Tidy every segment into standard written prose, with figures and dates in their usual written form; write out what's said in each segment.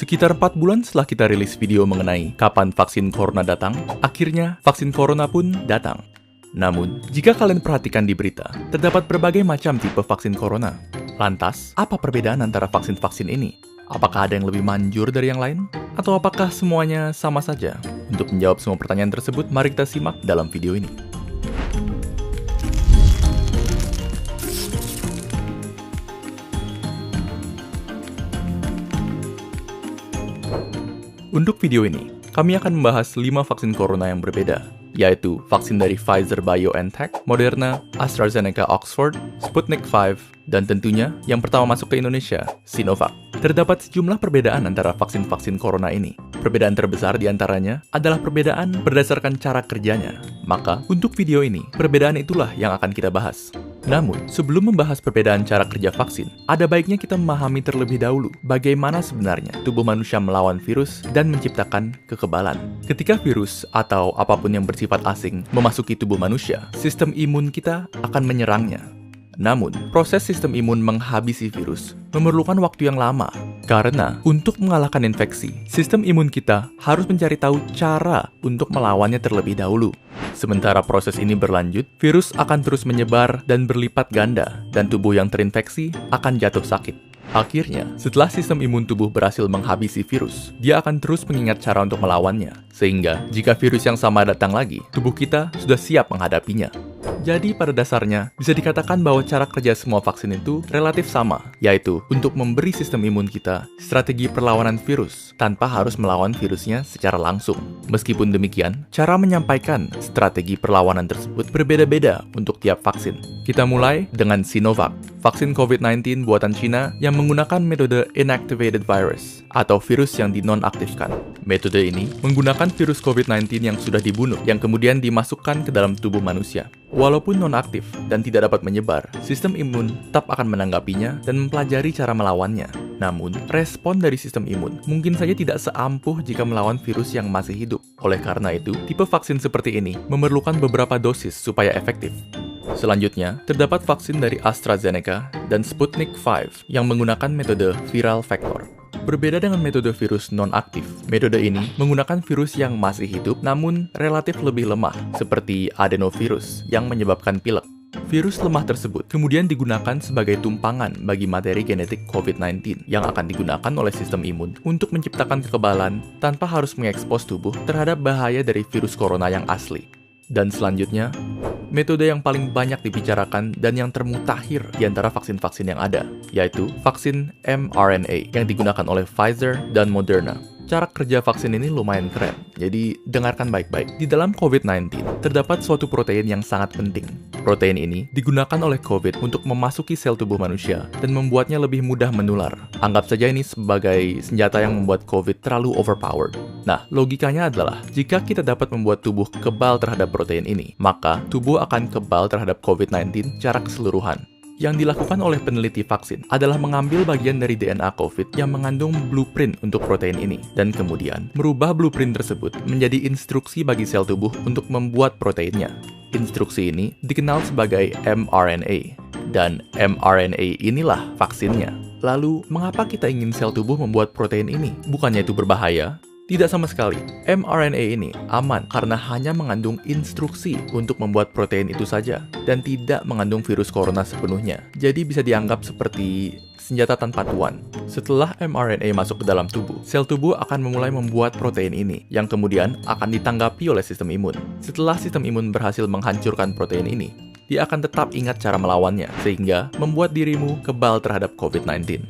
Sekitar 4 bulan setelah kita rilis video mengenai kapan vaksin corona datang, akhirnya vaksin corona pun datang. Namun, jika kalian perhatikan di berita, terdapat berbagai macam tipe vaksin corona. Lantas, apa perbedaan antara vaksin-vaksin ini? Apakah ada yang lebih manjur dari yang lain? Atau apakah semuanya sama saja? Untuk menjawab semua pertanyaan tersebut, mari kita simak dalam video ini. Untuk video ini, kami akan membahas 5 vaksin corona yang berbeda, yaitu vaksin dari Pfizer-BioNTech, Moderna, AstraZeneca Oxford, Sputnik V, dan tentunya yang pertama masuk ke Indonesia, Sinovac. Terdapat sejumlah perbedaan antara vaksin-vaksin corona ini. Perbedaan terbesar di antaranya adalah perbedaan berdasarkan cara kerjanya. Maka, untuk video ini, perbedaan itulah yang akan kita bahas. Namun, sebelum membahas perbedaan cara kerja vaksin, ada baiknya kita memahami terlebih dahulu bagaimana sebenarnya tubuh manusia melawan virus dan menciptakan kekebalan. Ketika virus atau apapun yang bersifat asing memasuki tubuh manusia, sistem imun kita akan menyerangnya. Namun, proses sistem imun menghabisi virus memerlukan waktu yang lama. Karena, untuk mengalahkan infeksi, sistem imun kita harus mencari tahu cara untuk melawannya terlebih dahulu. Sementara proses ini berlanjut, virus akan terus menyebar dan berlipat ganda, dan tubuh yang terinfeksi akan jatuh sakit. Akhirnya, setelah sistem imun tubuh berhasil menghabisi virus, dia akan terus mengingat cara untuk melawannya. Sehingga, jika virus yang sama datang lagi, tubuh kita sudah siap menghadapinya. Jadi pada dasarnya, bisa dikatakan bahwa cara kerja semua vaksin itu relatif sama, yaitu untuk memberi sistem imun kita strategi perlawanan virus tanpa harus melawan virusnya secara langsung. Meskipun demikian, cara menyampaikan strategi perlawanan tersebut berbeda-beda untuk tiap vaksin. Kita mulai dengan Sinovac, vaksin COVID-19 buatan Cina yang menggunakan metode inactivated virus atau virus yang dinonaktifkan. Metode ini menggunakan virus COVID-19 yang sudah dibunuh, yang kemudian dimasukkan ke dalam tubuh manusia. Walaupun non-aktif dan tidak dapat menyebar, sistem imun tetap akan menanggapinya dan mempelajari cara melawannya. Namun, respon dari sistem imun mungkin saja tidak seampuh jika melawan virus yang masih hidup. Oleh karena itu, tipe vaksin seperti ini memerlukan beberapa dosis supaya efektif. Selanjutnya, terdapat vaksin dari AstraZeneca dan Sputnik V yang menggunakan metode viral vector. Berbeda dengan metode virus non-aktif, metode ini menggunakan virus yang masih hidup namun relatif lebih lemah, seperti adenovirus yang menyebabkan pilek. Virus lemah tersebut kemudian digunakan sebagai tumpangan bagi materi genetik COVID-19 yang akan digunakan oleh sistem imun untuk menciptakan kekebalan tanpa harus mengekspos tubuh terhadap bahaya dari virus corona yang asli. Dan selanjutnya, metode yang paling banyak dibicarakan dan yang termutakhir di antara vaksin-vaksin yang ada, yaitu vaksin mRNA yang digunakan oleh Pfizer dan Moderna. Cara kerja vaksin ini lumayan keren, jadi dengarkan baik-baik. Di dalam COVID-19, terdapat suatu protein yang sangat penting. Protein ini digunakan oleh COVID untuk memasuki sel tubuh manusia dan membuatnya lebih mudah menular. Anggap saja ini sebagai senjata yang membuat COVID terlalu overpowered. Nah, logikanya adalah, jika kita dapat membuat tubuh kebal terhadap protein ini, maka tubuh akan kebal terhadap COVID-19 secara keseluruhan. Yang dilakukan oleh peneliti vaksin adalah mengambil bagian dari DNA COVID yang mengandung blueprint untuk protein ini, dan kemudian merubah blueprint tersebut menjadi instruksi bagi sel tubuh untuk membuat proteinnya. Instruksi ini dikenal sebagai mRNA, dan mRNA inilah vaksinnya. Lalu, mengapa kita ingin sel tubuh membuat protein ini? Bukannya itu berbahaya? Tidak sama sekali. mRNA ini aman karena hanya mengandung instruksi untuk membuat protein itu saja dan tidak mengandung virus corona sepenuhnya. Jadi bisa dianggap seperti senjata tanpa tuan. Setelah mRNA masuk ke dalam tubuh, sel tubuh akan memulai membuat protein ini yang kemudian akan ditanggapi oleh sistem imun. Setelah sistem imun berhasil menghancurkan protein ini, dia akan tetap ingat cara melawannya sehingga membuat dirimu kebal terhadap COVID-19.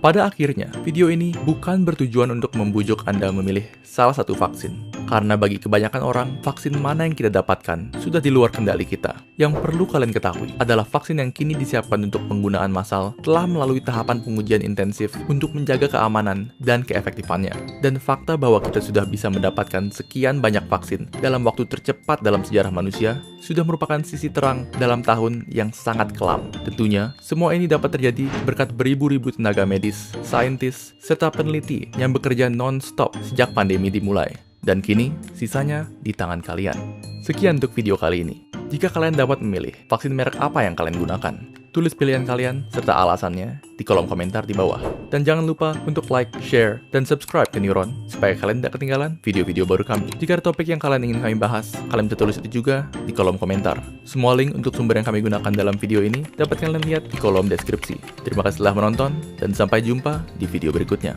Pada akhirnya, video ini bukan bertujuan untuk membujuk Anda memilih salah satu vaksin. Karena bagi kebanyakan orang, vaksin mana yang kita dapatkan sudah di luar kendali kita. Yang perlu kalian ketahui adalah vaksin yang kini disiapkan untuk penggunaan massal telah melalui tahapan pengujian intensif untuk menjaga keamanan dan keefektifannya. Dan fakta bahwa kita sudah bisa mendapatkan sekian banyak vaksin dalam waktu tercepat dalam sejarah manusia sudah merupakan sisi terang dalam tahun yang sangat kelam. Tentunya, semua ini dapat terjadi berkat beribu-ribu tenaga medis, saintis, serta peneliti yang bekerja non-stop sejak pandemi dimulai. Dan kini, sisanya di tangan kalian. Sekian untuk video kali ini. Jika kalian dapat memilih, vaksin merek apa yang kalian gunakan? Tulis pilihan kalian serta alasannya di kolom komentar di bawah. Dan jangan lupa untuk like, share, dan subscribe ke Neuron supaya kalian tidak ketinggalan video-video baru kami. Jika ada topik yang kalian ingin kami bahas, kalian bisa tulis itu juga di kolom komentar. Semua link untuk sumber yang kami gunakan dalam video ini dapat kalian lihat di kolom deskripsi. Terima kasih telah menonton, dan sampai jumpa di video berikutnya.